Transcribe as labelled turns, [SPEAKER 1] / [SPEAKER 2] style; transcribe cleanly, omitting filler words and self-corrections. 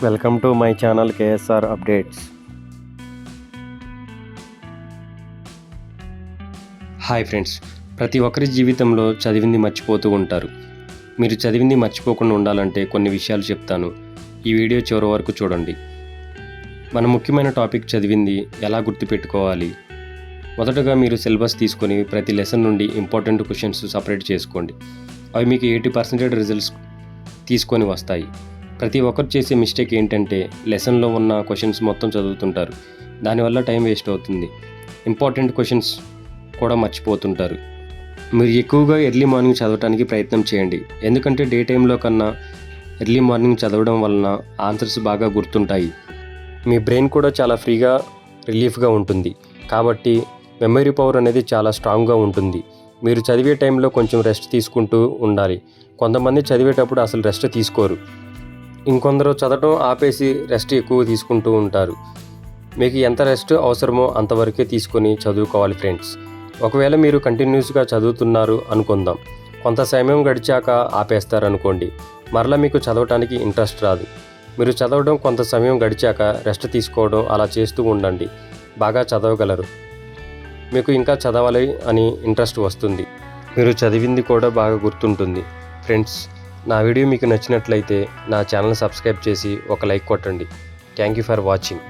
[SPEAKER 1] Welcome to my channel KSR updates.
[SPEAKER 2] Hi friends, ప్రతి ఒక్కరి జీవితంలో చదివింది మర్చిపోతూ ఉంటారు. మీరు చదివింది మర్చిపోకుండా ఉండాలంటే కొన్ని విషయాలు చెప్తాను. ఈ వీడియో చివరి వరకు చూడండి. మన ముఖ్యమైన టాపిక్ చదివింది ఎలా గుర్తుపెట్టుకోవాలి. మొదటగా మీరు సిలబస్ తీసుకొని ప్రతి లెసన్ నుండి ఇంపార్టెంట్ క్వశ్చన్స్ సపరేట్ చేసుకోండి. అవి మీకు 80% రిజల్ట్స్ తీసుకొని వస్తాయి. ప్రతి ఒక్కరు చేసే మిస్టేక్ ఏంటంటే లెసన్లో ఉన్న క్వశ్చన్స్ మొత్తం చదువుతుంటారు. దానివల్ల టైం వేస్ట్ అవుతుంది. ఇంపార్టెంట్ క్వశ్చన్స్ కూడా మర్చిపోతుంటారు. మీరు ఎక్కువగా ఎర్లీ మార్నింగ్ చదవడానికి ప్రయత్నం చేయండి. ఎందుకంటే డే టైంలో కన్నా ఎర్లీ మార్నింగ్ చదవడం వలన ఆన్సర్స్ బాగా గుర్తుంటాయి. మీ బ్రెయిన్ కూడా చాలా ఫ్రీగా రిలీఫ్గా ఉంటుంది. కాబట్టి మెమరీ పవర్ అనేది చాలా స్ట్రాంగ్గా ఉంటుంది. మీరు చదివే టైంలో కొంచెం రెస్ట్ తీసుకుంటూ ఉండాలి. కొంతమంది చదివేటప్పుడు అసలు రెస్ట్ తీసుకోరు. ఇంకొందరు చదవడం ఆపేసి రెస్ట్ ఎక్కువ తీసుకుంటూ ఉంటారు. మీకు ఎంత రెస్ట్ అవసరమో అంతవరకే తీసుకొని చదువుకోవాలి ఫ్రెండ్స్. ఒకవేళ మీరు కంటిన్యూస్గా చదువుతున్నారు అనుకుందాం. కొంత సమయం గడిచాక ఆపేస్తారు అనుకోండి, మరలా మీకు చదవటానికి ఇంట్రెస్ట్ రాదు. మీరు చదవడం కొంత సమయం గడిచాక రెస్ట్ తీసుకోవడం అలా చేస్తూ ఉండండి. బాగా చదవగలరు. మీకు ఇంకా చదవాలి అని ఇంట్రెస్ట్ వస్తుంది. మీరు చదివింది కూడా బాగా గుర్తుంటుంది. ఫ్రెండ్స్, నా వీడియో మీకు నచ్చినట్లయితే నా ఛానల్ సబ్స్క్రైబ్ చేసి ఒక లైక్ కొట్టండి. Thank you for watching.